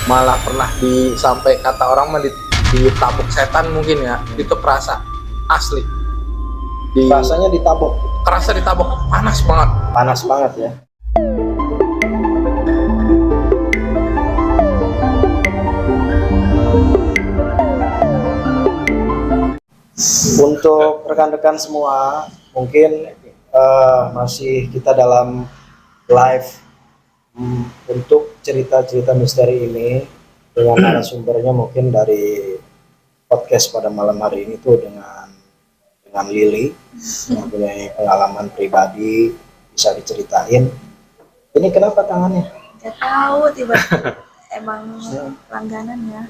malah pernah sampai kata orang mah ditabuk setan mungkin ya. Itu kerasa asli. Rasanya ditabok. Kerasa ditabuk, panas banget. Panas banget ya. Untuk rekan-rekan semua, mungkin masih kita dalam live untuk cerita-cerita misteri ini dengan narasumbernya mungkin dari podcast pada malam hari ini tuh dengan Lily yang punya pengalaman pribadi bisa diceritain. Ini kenapa tangannya? Gak tahu, tiba-tiba emang langganan ya.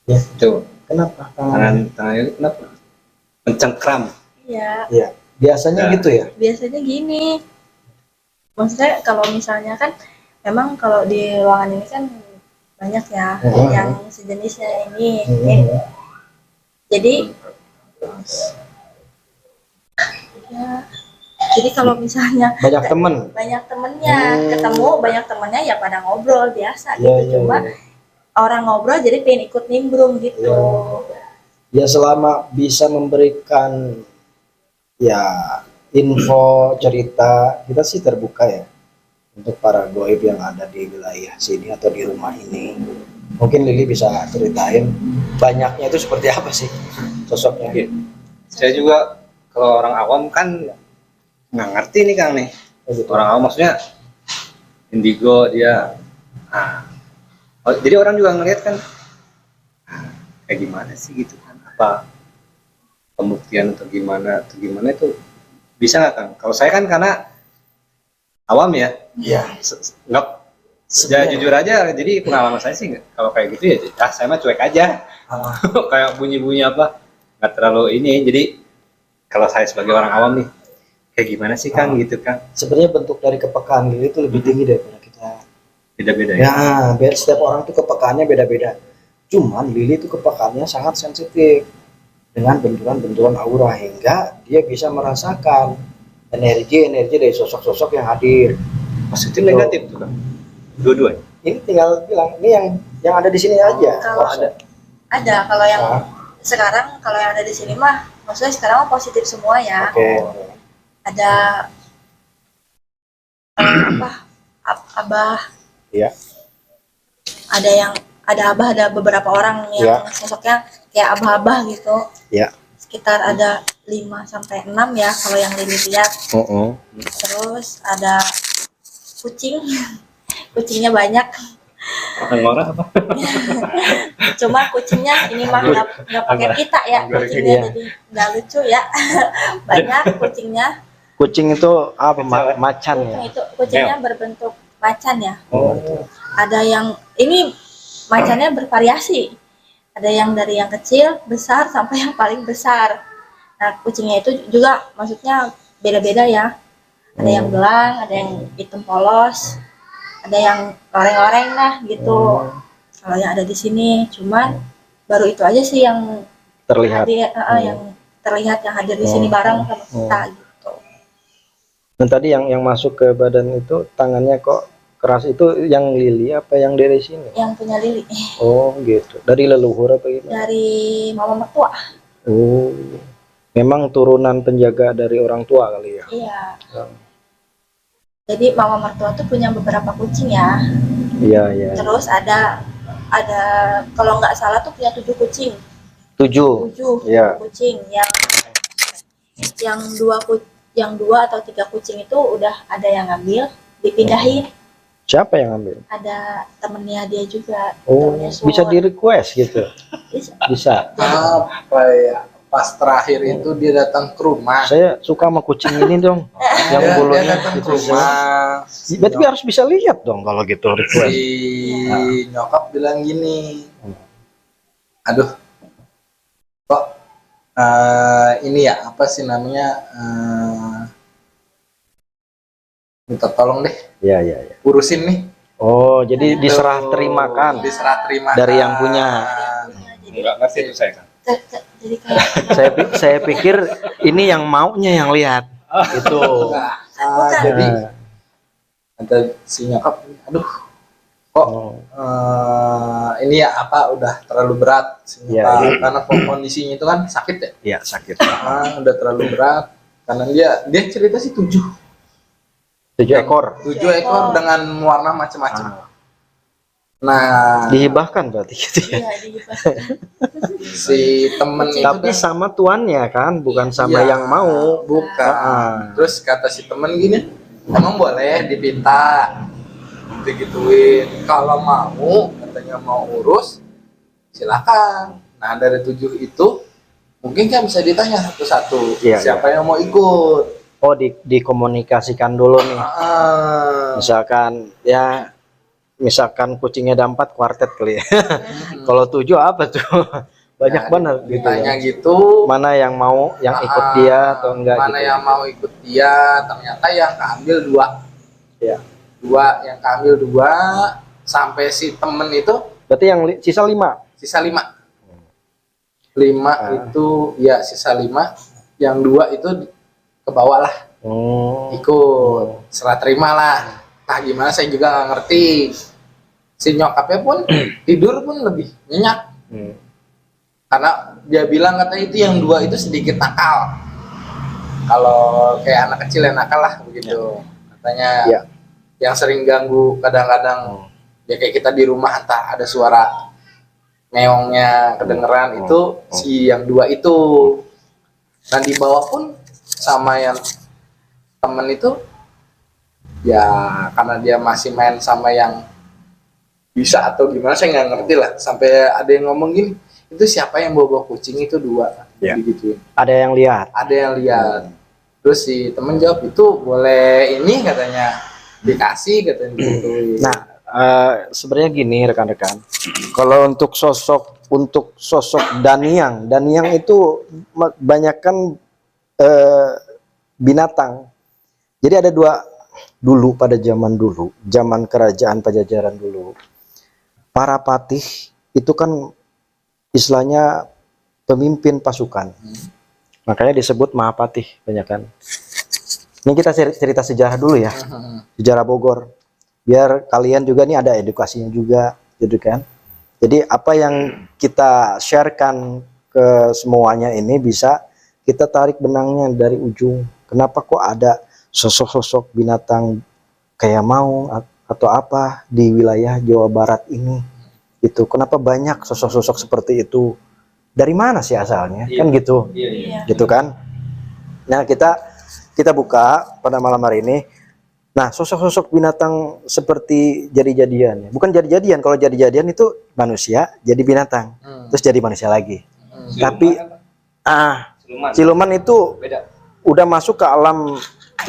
Ya, Itu kenapa tangannya? tangannya kenapa? Mencengkram. Iya, Iya, biasanya Ya. gitu ya. biasanya gini. Maksudnya kalau misalnya kan memang kalau di ruangan ini kan banyak ya yang sejenisnya ini. Jadi ya, jadi kalau misalnya Banyak temen. banyak temennya ketemu, banyak temennya ya pada ngobrol biasa Iya, gitu. Cuma orang ngobrol jadi pengen ikut nimbrung gitu. Ya selama bisa memberikan ya info cerita, kita sih terbuka ya untuk para goib yang ada di wilayah sini atau di rumah ini. Mungkin Lili bisa ceritain banyaknya itu seperti apa sih sosoknya. Saya juga kalau orang awam kan nggak ngerti nih Kang nih. Orang awam maksudnya indigo dia. Jadi orang juga ngelihat kan kayak gimana sih gitu kan, apa pembuktian atau gimana itu bisa nggak Kang? Kalau saya kan karena awam ya, Iya. nggak ya jujur aja, jadi pengalaman saya sih kalau kayak gitu ya, saya mah cuek aja. Kayak bunyi-bunyi apa nggak terlalu ini. Jadi kalau saya sebagai orang awam nih kayak gimana sih Kang gitu Kang? Sebenarnya bentuk dari kepekaan Lili itu lebih tinggi daripada kita. Beda-beda Ya, setiap orang tuh kepekaannya beda-beda. Cuman Lili itu kepekaannya sangat sensitif dengan benturan-benturan aura hingga dia bisa merasakan energi dari sosok-sosok yang hadir. Positif negatif tuh Kang? Dua-duanya. Ini tinggal bilang, ini yang ada di sini aja. Kalau ada kalau yang Ah. sekarang, kalau yang ada di sini mah maksudnya sekarang mah positif semua ya. Oke. Ada abah, Iya. ada beberapa orang yang sosoknya kayak abah-abah gitu. Iya. Sekitar ada 5 sampai 6 ya kalau yang Lili lihat. Terus ada kucing. Kucingnya banyak. Orang apa? Cuma kucingnya ini mah nggak pakai pita ya, kucingnya Iya. jadi nggak lucu ya. Banyak kucingnya. Kucing itu apa? Macan ya? Itu kucingnya berbentuk macan ya. Oh. Ada yang ini macannya bervariasi. Ada yang dari yang kecil, besar sampai yang paling besar. Nah, kucingnya itu juga maksudnya beda-beda ya. Ada yang belang, ada yang hitam polos, ada yang oreng-oreng lah gitu. Kalau yang ada di sini, cuman baru itu aja sih yang Terlihat. hadir, yang terlihat yang hadir di sini bareng sama kita gitu. Dan tadi yang masuk ke badan itu tangannya kok keras, itu yang Lili apa yang dari sini? Yang punya Lili Oh gitu. Dari leluhur apa gimana? dari mama mertua. Oh. Memang turunan penjaga dari orang tua kali ya. Iya. Jadi mama mertua tuh punya beberapa kucing ya. Iya. Terus ada kalau nggak salah tuh punya 7 kucing. 7. 7 Iya. kucing yang dua atau 3 kucing itu udah ada yang ngambil, dipindahin. Siapa yang ambil? Ada temennya dia juga. Oh, temennya bisa Suwon. di request gitu. Bisa. Apa ya? Pas terakhir itu dia datang ke rumah. Saya suka sama kucing ini dong. Yang Dia bulunya datang ke gitu. rumah. Berarti harus bisa lihat dong kalau gitu request. Si nyokap bilang gini, aduh, kok ini ya apa sih namanya, minta tolong deh, Iya. urusin nih. Oh, jadi diserah terimakan Diserah terima dari yang punya. Jadi, Nggak ngerti itu saya Kang. jadi kayak Saya pikir ini yang maunya yang lihat. Itu. Enggak. Bukan. Jadi Kata si nyokap, aduh kok ini ya apa udah terlalu berat si Iya, nyokap. iya. Karena kok kondisinya itu kan sakit ya. Iya, sakit. Udah terlalu berat karena dia cerita sih 7 ekor. 7 ekor dengan warna macam-macam. Ah, Nah, dihibahkan berarti gitu ya. Iya, dihibah. si temen itu Tapi sama tuannya kan, bukan sama Iya, yang mau. bukan. Ah. Terus kata si temen gini, emang boleh dipinta, digituin. Kalau mau, katanya mau urus, silakan. Nah dari 7 itu, mungkin kan bisa ditanya satu-satu, Iya, siapa yang mau ikut. Oh, dikomunikasikan dulu nih. Ah, Misalkan kucingnya ada 4, kuartet kali ya. Kalau 7 apa tuh? Banyak nah, banget gitu. ditanya Ya. gitu. Mana yang mau yang ikut dia atau enggak Mana gitu. yang mau ikut dia, ternyata yang keambil 2. Ya. 2, yang keambil 2, sampai si temen itu Berarti yang sisa 5. sisa 5. 5 itu ya sisa 5, yang 2 itu ke bawah lah, ikut serah terima lah. Nah gimana saya juga nggak ngerti. Si nyokapnya pun tidur pun lebih nyenyak karena dia bilang katanya itu yang 2 itu sedikit nakal. Kalau kayak anak kecil yang nakal lah begitu katanya. Ya. Yang sering ganggu kadang-kadang ya kayak kita di rumah entah ada suara meongnya kedengeran itu si yang 2 itu. Nah di bawah pun sama yang temen itu ya karena dia masih main sama yang bisa atau gimana saya nggak ngerti lah, sampai ada yang ngomong gini, itu siapa yang bawa kucing itu 2 Ya. gitu. Ada yang lihat. Ada yang lihat. Terus si temen jawab itu boleh ini katanya dikasih katanya gitu. Nah, sebenarnya gini rekan-rekan. Kalau untuk sosok Daniang itu banyakkan binatang. Jadi ada 2 dulu pada zaman kerajaan Pajajaran dulu. Para patih itu kan istilahnya pemimpin pasukan. Makanya disebut Mahapatih banyak kan. Ini kita cerita sejarah dulu ya. Sejarah Bogor. Biar kalian juga nih ada edukasinya juga gitu kan. Jadi apa yang kita sharekan ke semuanya ini bisa kita tarik benangnya dari ujung. Kenapa kok ada sosok-sosok binatang kayak maung atau apa di wilayah Jawa Barat ini gitu. Kenapa banyak sosok-sosok seperti itu? Dari mana sih asalnya? Kan gitu. Iya. Gitu kan? Nah, kita buka pada malam hari ini. Nah, sosok-sosok binatang seperti jadi-jadian. Bukan jadi-jadian, kalau jadi-jadian itu manusia jadi binatang. Terus jadi manusia lagi. Tapi siluman itu beda. udah masuk ke alam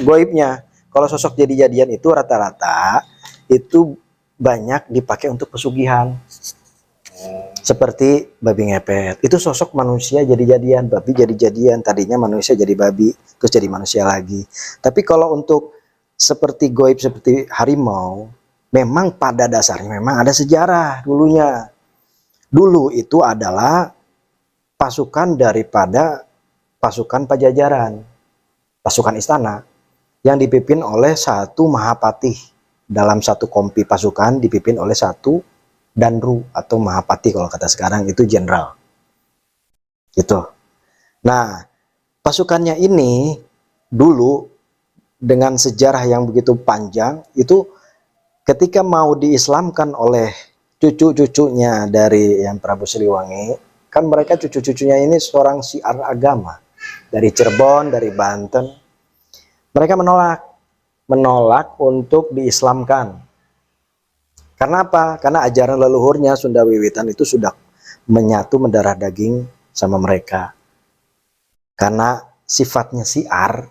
goibnya. Kalau sosok jadi-jadian itu rata-rata itu banyak dipakai untuk pesugihan. Seperti babi ngepet. Itu sosok manusia jadi-jadian, babi jadi-jadian. Tadinya manusia jadi babi, terus jadi manusia lagi. Tapi kalau untuk seperti goib seperti harimau, memang pada dasarnya memang ada sejarah dulunya. Dulu itu adalah pasukan daripada pasukan Pajajaran, pasukan istana yang dipimpin oleh satu Mahapatih. Dalam satu kompi pasukan dipimpin oleh satu Danru atau Mahapatih, kalau kata sekarang itu jenderal. Gitu. Nah, pasukannya ini dulu dengan sejarah yang begitu panjang itu ketika mau diislamkan oleh cucu-cucunya dari yang Prabu Siliwangi, kan mereka cucu-cucunya ini seorang syiar agama dari Cirebon, dari Banten. Mereka menolak untuk diislamkan. Karena apa? Karena ajaran leluhurnya Sunda Wiwitan itu sudah menyatu mendarah daging sama mereka. Karena sifatnya syiar,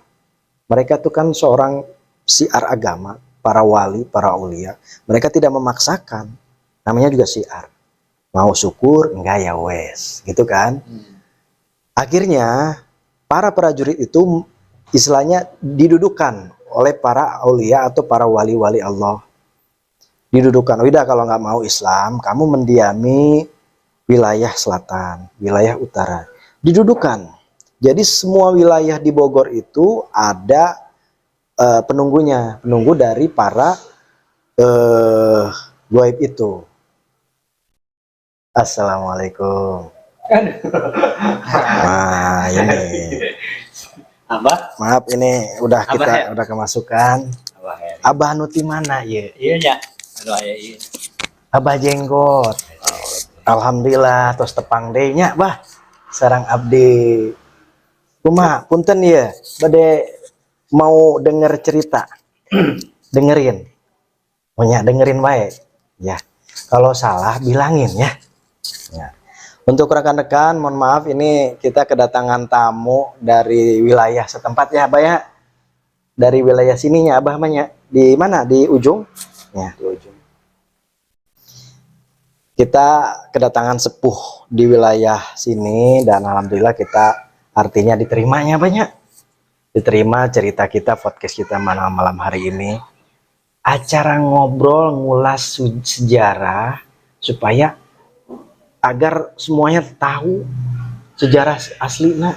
mereka itu kan seorang syiar agama, para wali, para aulia. Mereka tidak memaksakan, namanya juga syiar. Mau syukur, enggak ya wes, gitu kan. Akhirnya para prajurit itu istilahnya didudukan oleh para aulia atau para wali-wali Allah. Didudukan, udah kalau nggak mau Islam, kamu mendiami wilayah selatan, wilayah utara. Didudukan. Jadi semua wilayah di Bogor itu ada penunggu dari para goib itu. Assalamualaikum. Nah, ini. Abah? Maaf, ini udah kita udah kemasukan. Abah Nuti mana ya? Iya ya. Aduh aya ieu. Abah Jenggot. Alhamdulillah tos tepang deui nya, Bah. Sareng abdi. Kumaha punten ya, bade mau denger cerita. Dengerin. Punya dengerin baik. Ya. Kalau salah bilangin ya. Ya. Untuk rekan-rekan, mohon maaf ini kita kedatangan tamu dari wilayah setempat ya, Abah ya. Dari wilayah sininya Abah mah di mana? Di ujung? Ya, di ujung. Kita kedatangan sepuh di wilayah sini dan alhamdulillah kita artinya diterimanya banyak. Diterima cerita kita, podcast kita malam hari ini. Acara ngobrol ngulas sejarah supaya agar semuanya tahu sejarah aslinya.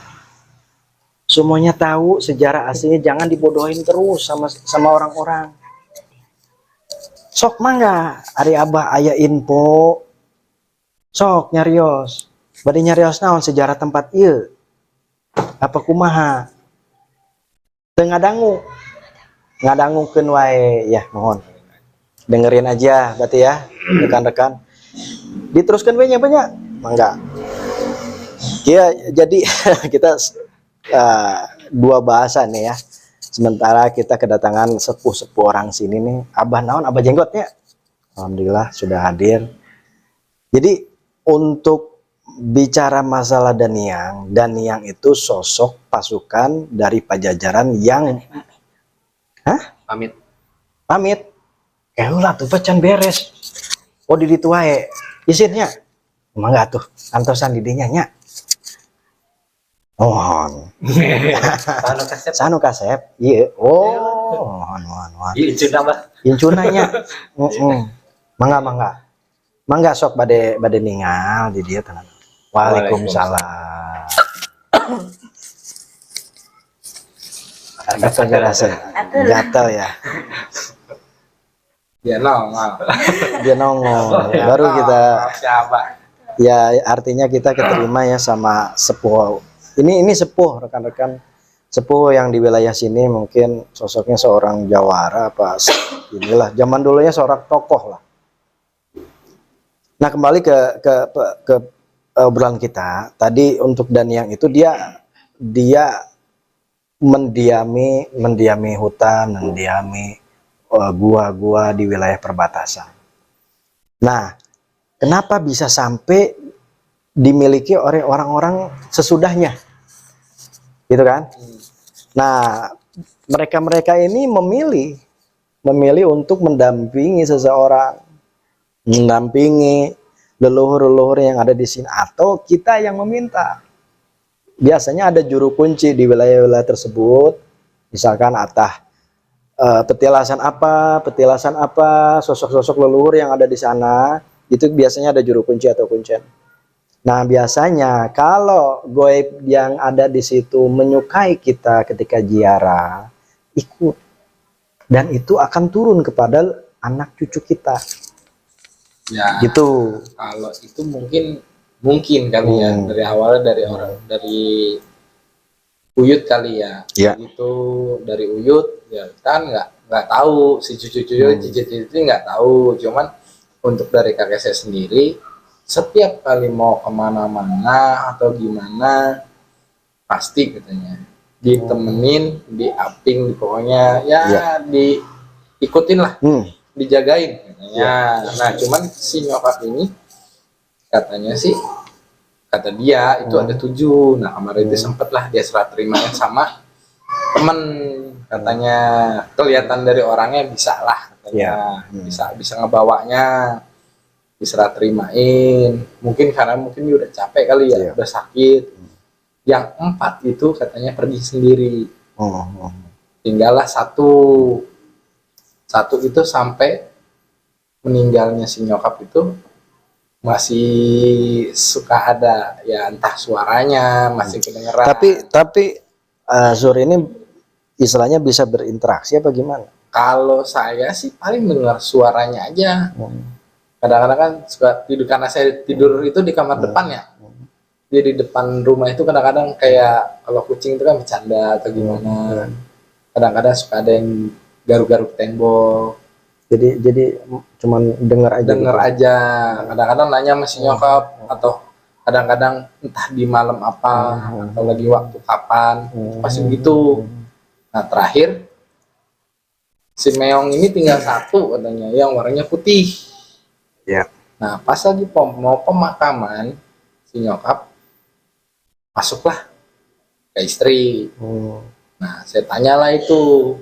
Semuanya tahu sejarah aslinya, jangan dibodohin terus sama orang-orang. Sok mangga, ari Abah aya info. Sok nyarios. Bade nyarios naon sejarah tempat ieu? Apa kumaha? Teu ngadangu. Ngadangukeun wae ya, mohon. Dengerin aja berarti ya, rekan-rekan. Diteruskan banyak mangga ya. Jadi kita dua bahasa nih ya, sementara kita kedatangan sepuh-sepuh orang sini nih. Abah naon, Abah Jenggotnya alhamdulillah sudah hadir. Jadi untuk bicara masalah Daniang itu sosok pasukan dari Pajajaran yang pamit ulah tuh pecan beres. Oh di ditu wae izinnya mangga tuh antosan di dinya nya. Mohon. Sanu kasep. Iya. Oh, mohon. Incuna nya. Mangga. Mangga sok bade ningal di dieu tenan. Waalaikumsalam. Apa rasa? Gatal ya. Dia nongol. Baru kita ya artinya kita keterima ya sama sepuh. Ini sepuh rekan-rekan, sepuh yang di wilayah sini mungkin sosoknya seorang jawara apa inilah zaman dulunya seorang tokoh lah. Nah kembali ke obrolan kita tadi untuk Daniang itu dia mendiami hutan, mendiami gua-gua di wilayah perbatasan. Nah, kenapa bisa sampai dimiliki oleh orang-orang sesudahnya? Gitu kan? Nah, mereka ini memilih untuk mendampingi seseorang, mendampingi leluhur-leluhur yang ada di sini, atau kita yang meminta. Biasanya ada juru kunci di wilayah-wilayah tersebut, misalkan petilasan apa, sosok-sosok leluhur yang ada di sana, itu biasanya ada juru kunci atau kuncen. Nah, biasanya kalau goib yang ada di situ menyukai kita ketika ziarah, ikut. Dan itu akan turun kepada anak cucu kita. Ya. Gitu. Kalau itu mungkin kali ya, dari awalnya dari Uyut kali ya. Itu dari Uyut ya kan nggak tahu si cucu-cucu cici-cici itu nggak tahu, cuman untuk dari kakek saya sendiri setiap kali mau kemana-mana atau gimana pasti katanya ditemenin, diaping, pokoknya ya diikutin lah, dijagain katanya. Nah cuman si nyokap ini katanya sih, kata dia itu ada 7. Nah kemarin itu sempet lah dia serah terimanya sama temen, katanya kelihatan dari orangnya bisa lah katanya, bisa ngebawanya, diserah terimain. Mungkin karena dia udah capek kali ya, udah sakit. Yang 4 itu katanya pergi sendiri. Tinggallah satu itu sampai meninggalnya si nyokap itu masih suka ada ya, entah suaranya masih kedengeran. Tapi Zur ini istilahnya bisa berinteraksi apa gimana? Kalau saya sih paling dengar suaranya aja. Kadang-kadang kan suka tidur, karena saya tidur itu di kamar depan ya. Jadi di depan rumah itu kadang-kadang kayak kalau kucing itu kan bercanda atau gimana. Kadang-kadang suka ada yang garuk-garuk tembok. Jadi cuman dengar aja. Denger gitu. aja. Kadang-kadang nanya masih nyokap atau kadang-kadang entah di malam apa atau lagi waktu kapan. Pasti begitu. Nah terakhir si meong ini tinggal satu katanya yang warnanya putih. Ya. Nah pas lagi mau pemakaman si nyokap masuklah ke istri. Nah saya tanyalah itu,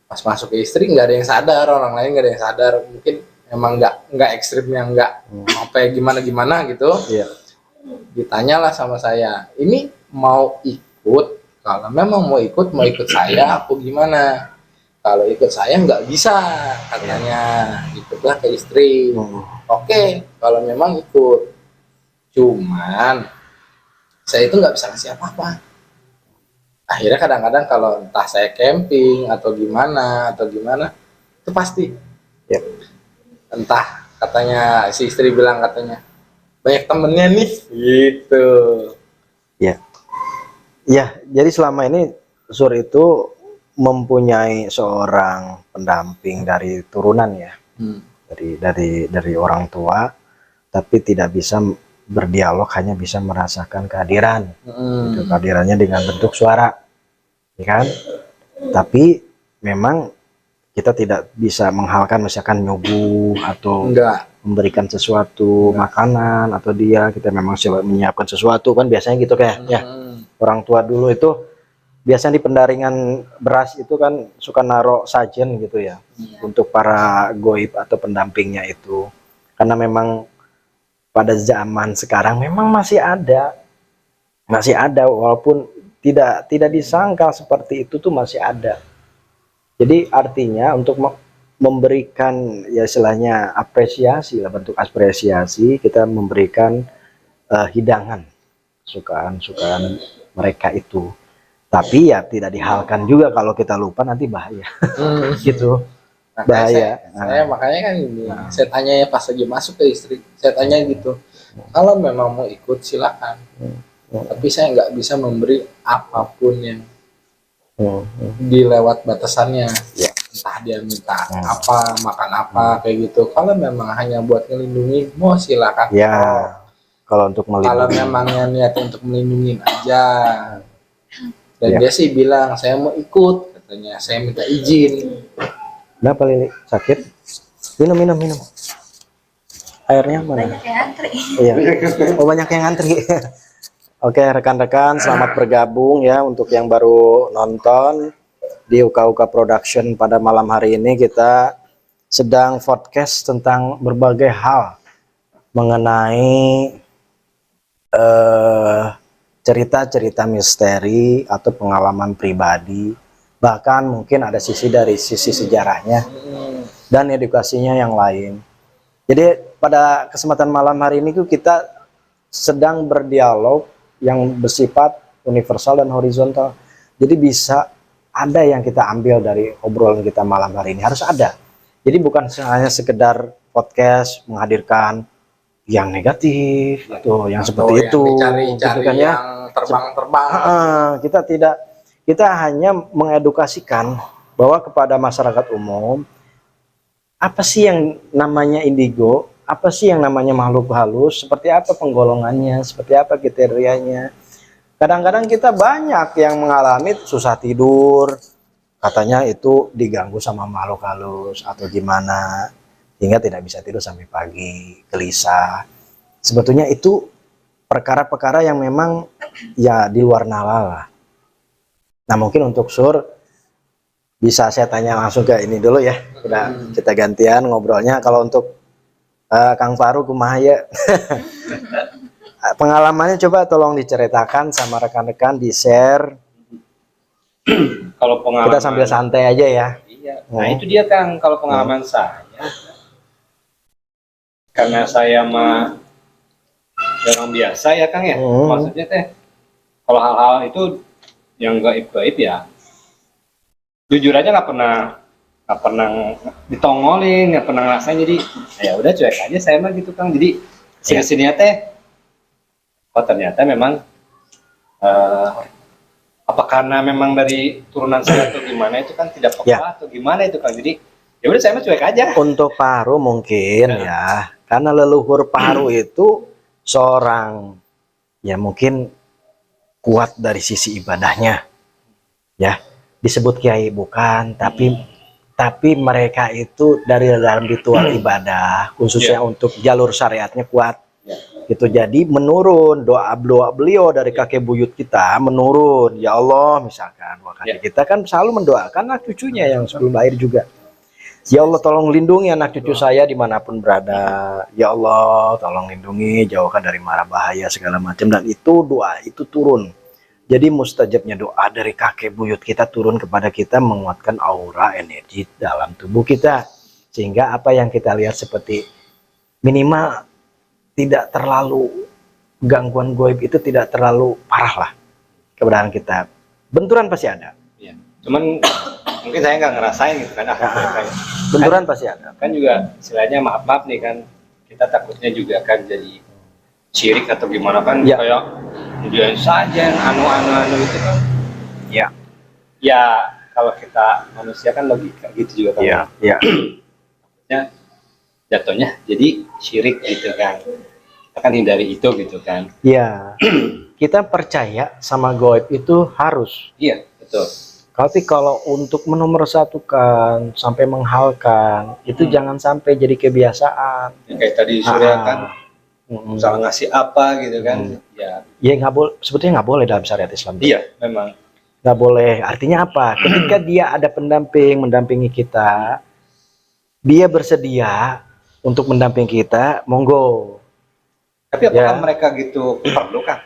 pas masuk ke istri nggak ada yang sadar, orang lain nggak ada yang sadar, mungkin emang nggak ekstrim yang nggak apa ya gimana gitu. Iya. Ditanyalah sama saya, ini mau ikut, kalau memang mau ikut saya aku gimana, kalau ikut saya nggak bisa katanya, ikutlah ke istri. Oke, kalau memang ikut, cuman saya itu nggak bisa ngasih apa-apa. Akhirnya kadang-kadang kalau entah saya camping atau gimana itu pasti entah katanya si istri bilang katanya banyak temennya nih gitu. Ya, jadi selama ini Sur itu mempunyai seorang pendamping dari turunan ya, dari orang tua, tapi tidak bisa berdialog, hanya bisa merasakan kehadiran, gitu, kehadirannya dengan bentuk suara, ya kan? Tapi memang kita tidak bisa menghalalkan misalkan nyuguh atau memberikan sesuatu makanan atau kita memang menyiapkan sesuatu kan biasanya gitu kayak ya. Orang tua dulu itu biasanya di pendaringan beras itu kan suka naruh sajen gitu ya, untuk para goib atau pendampingnya itu, karena memang pada zaman sekarang memang masih ada walaupun tidak disangka seperti itu tuh masih ada. Jadi artinya untuk memberikan ya istilahnya apresiasi lah, bentuk apresiasi kita memberikan hidangan sukaan mereka itu, tapi ya tidak dihalkan juga, kalau kita lupa nanti bahaya. Gitu. Bahaya. Saya makanya kan ini saya tanya ya pas lagi masuk ke istri, saya tanya gitu, kalau memang mau ikut silakan, tapi saya nggak bisa memberi apapun yang dilewat batasannya. Entah dia minta apa, makan apa kayak gitu. Kalau memang hanya buat ngelindungi, mau silakan. Ya, kalau untuk melindungi. Kalau memangnya niat untuk melindungi aja. Dan dia sih bilang saya mau ikut, katanya saya minta izin. Kenapa Lili? Sakit? Minum. Airnya mana? Banyak yang antri. Iya. Oh, banyak yang antri. Oke, rekan-rekan, selamat bergabung ya untuk yang baru nonton di Uka Production. Pada malam hari ini kita sedang podcast tentang berbagai hal mengenai cerita-cerita misteri atau pengalaman pribadi, bahkan mungkin ada dari sisi sejarahnya dan edukasinya yang lain. Jadi pada kesempatan malam hari ini kita sedang berdialog yang bersifat universal dan horizontal. Jadi bisa ada yang kita ambil dari obrolan kita malam hari ini, harus ada. Jadi bukan hanya sekedar podcast menghadirkan yang negatif atau yang seperti itu, gitu kan ya, yang terbang-terbang. Kita hanya mengedukasikan bahwa kepada masyarakat umum, apa sih yang namanya indigo, apa sih yang namanya makhluk halus, seperti apa penggolongannya, seperti apa kriterianya. Kadang-kadang kita banyak yang mengalami susah tidur, katanya itu diganggu sama makhluk halus atau gimana, hingga tidak bisa tidur sampai pagi, gelisah. Sebetulnya itu perkara-perkara yang memang ya di luar nalar lah. Nah mungkin untuk Sur bisa saya tanya langsung ke ini dulu ya, kita gantian ngobrolnya. Kalau untuk Kang Faru kumaha ya? Pengalamannya coba tolong diceritakan sama rekan-rekan, di share. Kalau pengalaman kita sambil santai aja ya. Iya. Nah itu dia Kang, kalau pengalaman saya, karena saya mah orang biasa ya Kang ya, maksudnya teh kalau hal-hal itu yang gaib-gaib ya jujur aja nggak pernah ditongolin, nggak pernah ngerasain, jadi ya udah cuek aja saya mah gitu Kang. Jadi kesini teh oh ternyata memang apa karena memang dari turunan saya atau gimana itu kan tidak peka atau gimana itu Kang. Jadi ya udah saya mah cuek aja. Untuk Pak Haru mungkin ya, karena leluhur Pak Haru itu seorang ya mungkin kuat dari sisi ibadahnya, ya disebut kiai bukan, tapi mereka itu dari dalam ritual ibadah khususnya untuk jalur syariatnya kuat, gitu. Jadi menurun doa beliau dari kakek buyut kita menurun, ya Allah misalkan, waktu kita kan selalu mendoakan anak cucunya yang sebelum lahir juga. Ya Allah tolong lindungi anak cucu saya dimanapun berada. Ya Allah tolong lindungi, jauhkan dari mara bahaya segala macam. Dan itu doa itu turun. Jadi mustajabnya doa dari kakek buyut kita turun kepada kita, menguatkan aura energi dalam tubuh kita. Sehingga apa yang kita lihat seperti minimal tidak terlalu gangguan goib itu tidak terlalu parah lah keberadaan kita. Benturan pasti ada. Ya. Cuman mungkin saya nggak ngerasain gitu kan. Benturan pasti ada. Kan juga istilahnya maaf nih kan, kita takutnya juga kan jadi syirik atau gimana kan, kayak dia saja yang anu itu kan. Ya kalau kita manusia kan logika gitu juga kan. Ya jatuhnya jadi syirik gitu kan. Kita kan hindari itu gitu kan. Iya. Kita percaya sama goib itu harus. Iya betul. Tapi kalau untuk menomorsatukan sampai menghalkan itu jangan sampai jadi kebiasaan. Ya, kayak tadi Surya kan misalnya ngasih apa gitu kan, ya nggak boleh, sebetulnya nggak boleh dalam syariat Islam. Iya memang nggak boleh. Artinya apa? Ketika dia ada mendampingi kita, dia bersedia untuk mendampingi kita, monggo. Tapi apakah mereka gitu perlu kan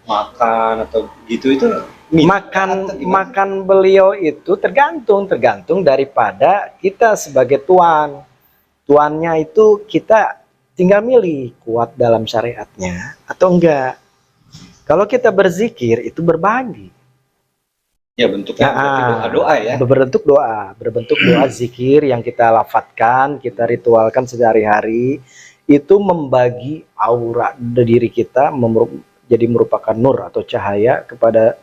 makan atau gitu itu? Makan beliau itu tergantung daripada kita sebagai tuannya itu kita tinggal milih kuat dalam syariatnya atau enggak. Kalau kita berzikir itu berbagi ya, bentuknya doa ya, berbentuk doa zikir yang kita lafadzkan, kita ritualkan sehari-hari, itu membagi aura diri kita, jadi merupakan nur atau cahaya kepada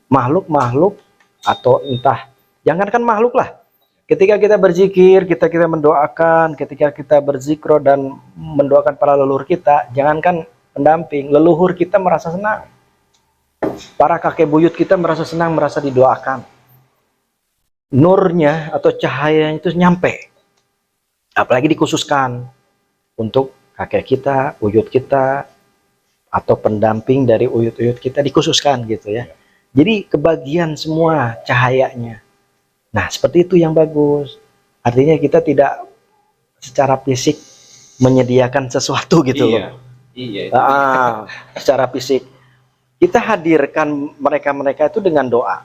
makhluk-makhluk atau entah, jangankan makhluk lah. Ketika kita berzikir, kita mendoakan, ketika kita berzikro dan mendoakan para leluhur kita, jangankan pendamping, leluhur kita merasa senang. Para kakek buyut kita merasa senang, merasa didoakan. Nurnya atau cahayanya itu nyampe. Apalagi dikhususkan untuk kakek kita, buyut kita, atau pendamping dari uyut-uyut kita dikhususkan gitu ya. Jadi kebagian semua cahayanya. Nah seperti itu yang bagus. Artinya kita tidak secara fisik menyediakan sesuatu gitu loh. Secara fisik kita hadirkan mereka itu dengan doa.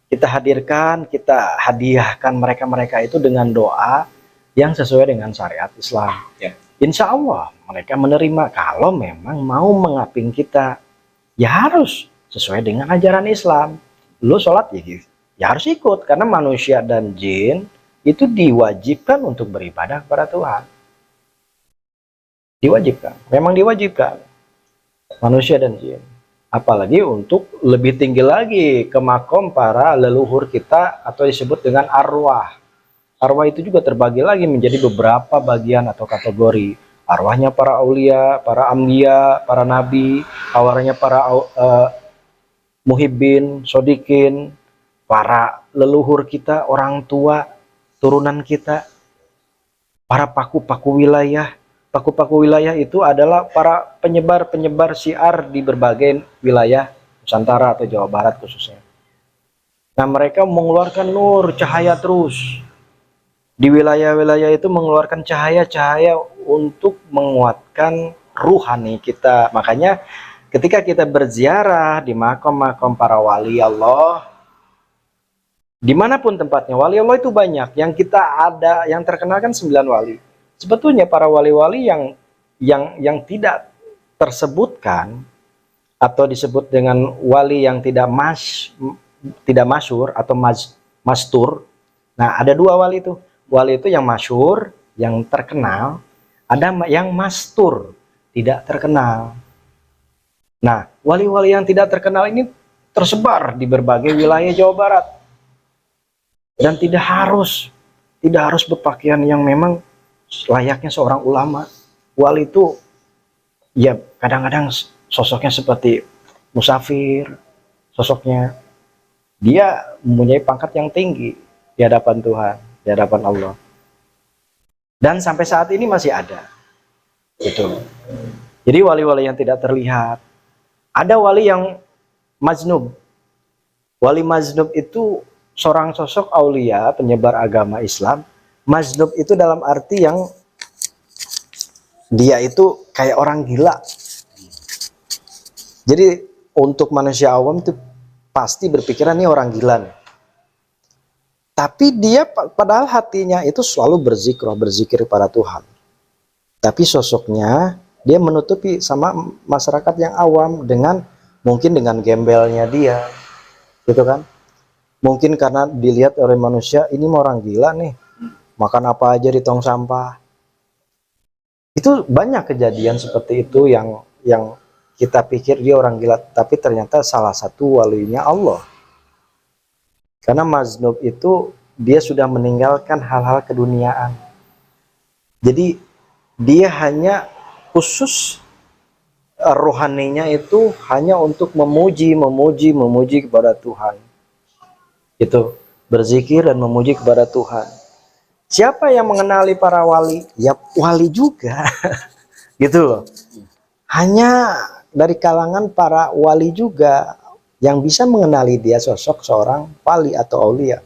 Kita hadirkan, kita hadiahkan mereka itu dengan doa yang sesuai dengan syariat Islam. Insya Allah mereka menerima. Kalau memang mau mengaping kita, ya harus sesuai dengan ajaran Islam. Lu sholat ya harus ikut, karena manusia dan jin itu diwajibkan untuk beribadah kepada Tuhan. Diwajibkan, memang diwajibkan manusia dan jin. Apalagi untuk lebih tinggi lagi ke makom para leluhur kita atau disebut dengan arwah. Arwah itu juga terbagi lagi menjadi beberapa bagian atau kategori. Arwahnya para aulia, para ambiya, para nabi, arwahnya para muhibbin, sodikin, para leluhur kita, orang tua, turunan kita, para paku-paku wilayah. Paku-paku wilayah itu adalah para penyebar syiar di berbagai wilayah Nusantara atau Jawa Barat khususnya. Nah mereka mengeluarkan nur, cahaya terus. Di wilayah-wilayah itu mengeluarkan cahaya-cahaya untuk menguatkan ruhani kita. Makanya ketika kita berziarah di makam-makam para wali Allah, dimanapun tempatnya, wali Allah itu banyak. Yang kita ada, yang terkenal kan 9 wali. Sebetulnya para wali-wali yang tidak tersebutkan atau disebut dengan wali yang tidak masyhur atau mastur. Nah, ada dua wali itu. Wali itu yang masyhur, yang terkenal, ada yang mastur, tidak terkenal. Nah, wali-wali yang tidak terkenal ini tersebar di berbagai wilayah Jawa Barat. Dan tidak harus berpakaian yang memang layaknya seorang ulama. Wali itu ya kadang-kadang sosoknya seperti musafir, sosoknya dia mempunyai pangkat yang tinggi di hadapan Tuhan, di hadapan Allah. Dan sampai saat ini masih ada. Gitu. Jadi wali-wali yang tidak terlihat. Ada wali yang majnub. Wali majnub itu seorang sosok aulia, penyebar agama Islam. Majnub itu dalam arti yang dia itu kayak orang gila. Jadi untuk manusia awam itu pasti berpikiran ini orang gila nih. Tapi dia padahal hatinya itu selalu berzikir pada Tuhan. Tapi sosoknya dia menutupi sama masyarakat yang awam mungkin dengan gembelnya dia, gitu kan? Mungkin karena dilihat oleh manusia ini mau orang gila nih, makan apa aja di tong sampah. Itu banyak kejadian seperti itu yang kita pikir dia orang gila, tapi ternyata salah satu walinya Allah. Karena majnub itu dia sudah meninggalkan hal-hal keduniaan. Jadi dia hanya khusus rohaninya itu hanya untuk memuji kepada Tuhan. Itu berzikir dan memuji kepada Tuhan. Siapa yang mengenali para wali? Ya wali juga. Gitu loh. Hanya dari kalangan para wali juga yang bisa mengenali dia sosok seorang wali atau aulia.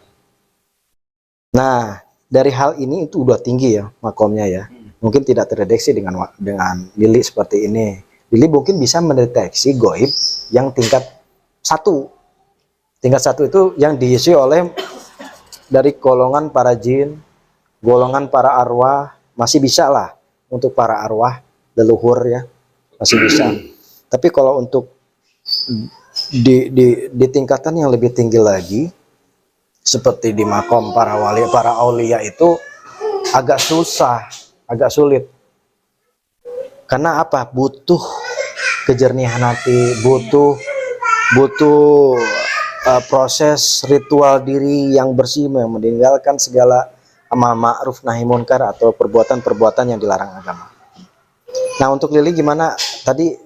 Nah, dari hal ini itu udah tinggi ya makomnya ya. Mungkin tidak terdeteksi dengan Lili seperti ini. Lili mungkin bisa mendeteksi goib yang tingkat 1. Tingkat 1 itu yang diisi oleh dari golongan para jin, golongan para arwah, masih bisa lah untuk para arwah leluhur ya, masih bisa. Tapi kalau untuk di tingkatan yang lebih tinggi lagi, seperti di makom para wali, para aulia itu agak susah, agak sulit. Karena apa? Butuh kejernihan hati, butuh proses ritual diri yang bersih, yang meninggalkan segala ma'ruf nahi munkar atau perbuatan-perbuatan yang dilarang agama. Nah, untuk Lili gimana? Tadi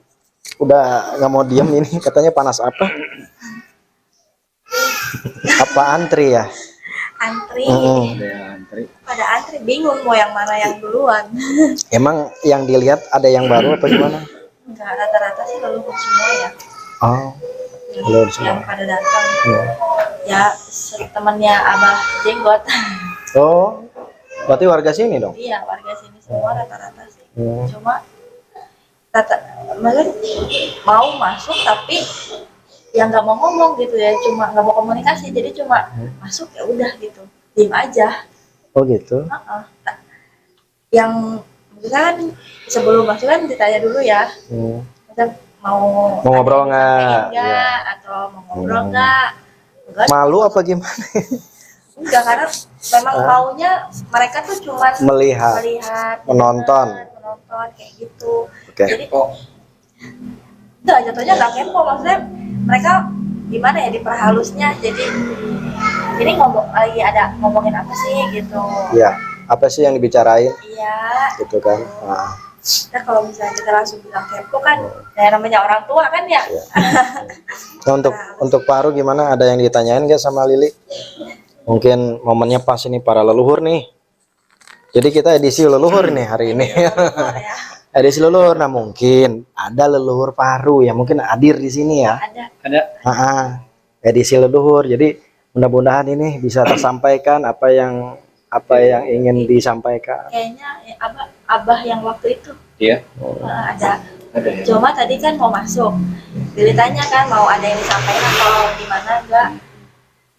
udah nggak mau diam ini, katanya panas apa? Apa antri ya? Antri. Antri. Pada antri bingung mau yang mana yang duluan. Emang yang dilihat ada yang baru apa gimana? Enggak, rata-rata sih leluhur semua ya. Oh, leluhur semua. Yang pada datang. Ya, temannya Abah Jenggot. Oh, berarti warga sini dong? Iya, warga sini semua rata-rata sih. Cuma mereka mau masuk tapi yang nggak mau ngomong gitu ya, cuma nggak mau komunikasi, jadi cuma masuk ya udah gitu, diem aja. Oh gitu. Yang misalkan sebelum masuk kan ditanya dulu ya, misal mau ngobrol nggak? Atau mau ngobrol nggak? Malu apa gimana? Enggak, karena memang maunya mereka tuh cuma melihat menonton kayak gitu. Okay. Jadi udah jatuhnya nggak kepo, maksudnya mereka gimana ya diperhalusnya, jadi ini ngomongin apa sih gitu. Iya, apa sih yang dibicarain? Iya gitu kan. Nah, kalau misalnya kita langsung bilang kepo kan ya namanya orang tua kan ya. Nah, untuk Paru gimana, ada yang ditanyain nggak sama Lili? Mungkin momennya pas ini para leluhur nih, jadi kita edisi leluhur nih hari ini. Edisi leluhur. Nah, mungkin ada leluhur Paru yang mungkin hadir di sini ya. Ada. Edisi leluhur. Jadi mudah-mudahan ini bisa tersampaikan apa yang ingin disampaikan. Kayaknya abah yang waktu itu. Iya. Ada. Cuma tadi kan mau masuk. Ditanya kan mau ada yang disampaikan atau gimana,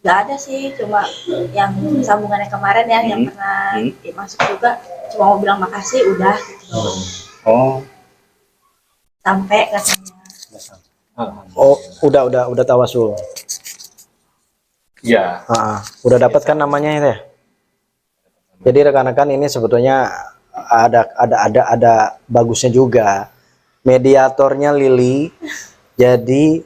nggak ada sih, cuma yang sambungannya kemarin ya, yang pernah masuk juga cuma mau bilang makasih udah gitu. Sampai katanya. Oh, udah tawasul. Iya. Udah dapat kan namanya itu ya? Jadi rekan-rekan ini sebetulnya ada bagusnya juga. Mediatornya Lili. Jadi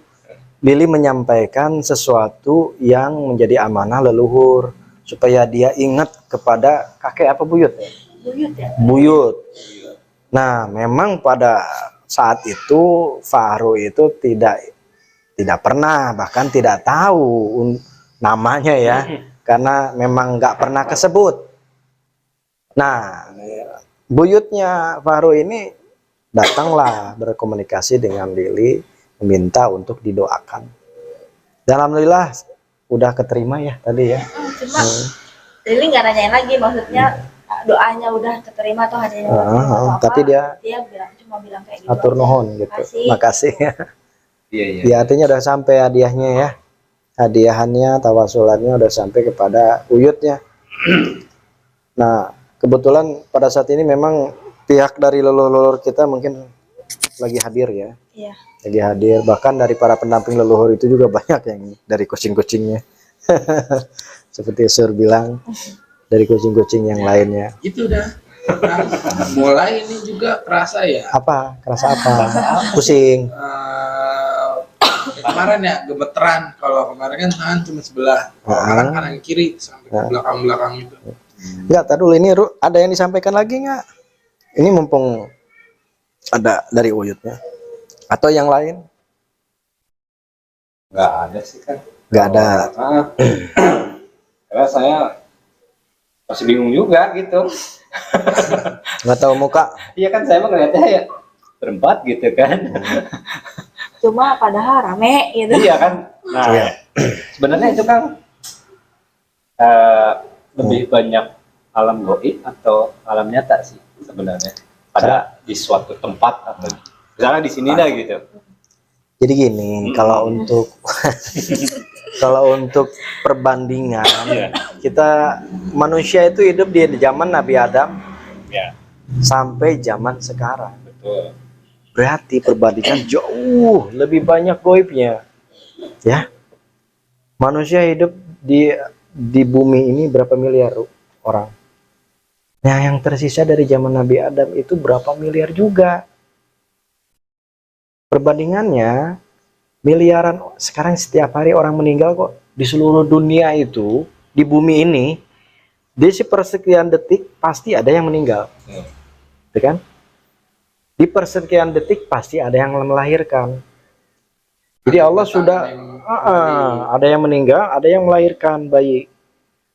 Lili menyampaikan sesuatu yang menjadi amanah leluhur supaya dia ingat kepada kakek apa buyut? Buyut ya. Buyut. Nah, memang pada saat itu Fahru itu tidak pernah, bahkan tidak tahu namanya ya, karena memang nggak pernah kesebut. Nah, buyutnya Fahru ini datanglah berkomunikasi dengan Lili, meminta untuk didoakan. Dan alhamdulillah udah keterima ya tadi ya. Cuma Lili nggak nanyain lagi, maksudnya doanya udah keterima atau hanya tapi dia cuma bilang kayak gitu. atur nuhun gitu. Makasih. Iya. Ya, artinya udah sampai hadiahnya ya. Hadiahannya, tawasulannya udah sampai kepada Uyutnya. Nah, kebetulan pada saat ini memang pihak dari leluhur kita mungkin lagi hadir ya. Iya. Lagi hadir, bahkan dari para pendamping leluhur itu juga banyak yang dari kucing-kucingnya. Seperti Sur bilang, dari kucing-kucing yang lainnya. Itu udah mulai ini juga kerasa ya. Apa? Kerasa apa? Pusing. Kemarin ya gemeteran. Kalau kemarin kan tangan cuma sebelah, kanan kiri sampai ke belakang itu. Enggak, tadi dulu ini ada yang disampaikan lagi nggak? Ini mumpung ada dari Uyutnya atau yang lain? Nggak ada sih kan. Nggak ada. Karena saya masih bingung juga gitu. Nggak tahu muka. Iya kan, saya mah ngeliatnya ya berempat gitu kan. Cuma padahal rame gitu. Iya kan. Nah, Iya. sebenarnya itu kan lebih banyak alam goib atau alam nyata sih sebenarnya. Pada di suatu tempat atau misalnya di sini dah gitu. Jadi gini, kalau untuk perbandingan, kita manusia itu hidup di zaman Nabi Adam sampai zaman sekarang. Betul. Berarti perbandingan jauh lebih banyak goibnya, ya. Manusia hidup di bumi ini berapa miliar orang? Nah, yang tersisa dari zaman Nabi Adam itu berapa miliar juga? Perbandingannya miliaran. Sekarang setiap hari orang meninggal kok di seluruh dunia itu, di bumi ini, di sepersekian detik pasti ada yang meninggal, ya kan? Di persekian detik pasti ada yang melahirkan. Jadi Allah sudah ada yang meninggal, ada yang melahirkan bayi.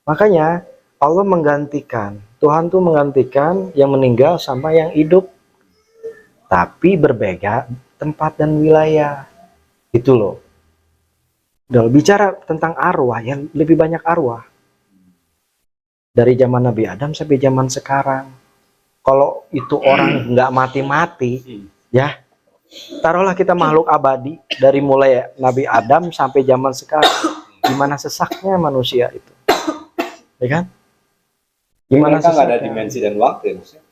Makanya Allah menggantikan, Tuhan tuh menggantikan yang meninggal sama yang hidup, tapi berbeda tempat dan wilayah. Itu loh. Udah bicara tentang arwah, yang lebih banyak arwah dari zaman Nabi Adam sampai zaman sekarang. Kalau itu orang nggak mati-mati, ya taruhlah kita makhluk abadi dari mulai Nabi Adam sampai zaman sekarang, gimana sesaknya manusia itu, ya kan? Gimana nggak ada dimensi dan waktu, maksudnya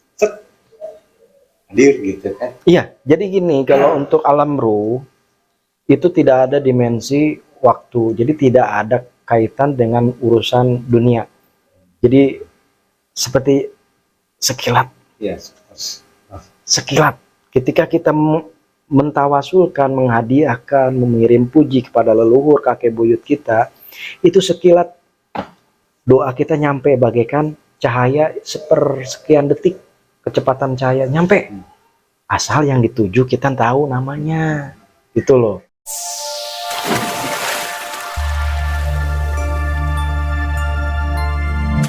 hadir gitu kan? Iya, jadi gini, kalau untuk alam ruh itu tidak ada dimensi waktu, jadi tidak ada kaitan dengan urusan dunia. Jadi seperti sekilat, sekilat. Ketika kita mentawasulkan, menghadiahkan, mengirim puji kepada leluhur kakek buyut kita, itu sekilat doa kita nyampe bagaikan cahaya sepersekian detik, kecepatan cahaya nyampe. Asal yang dituju kita tahu namanya, itu loh.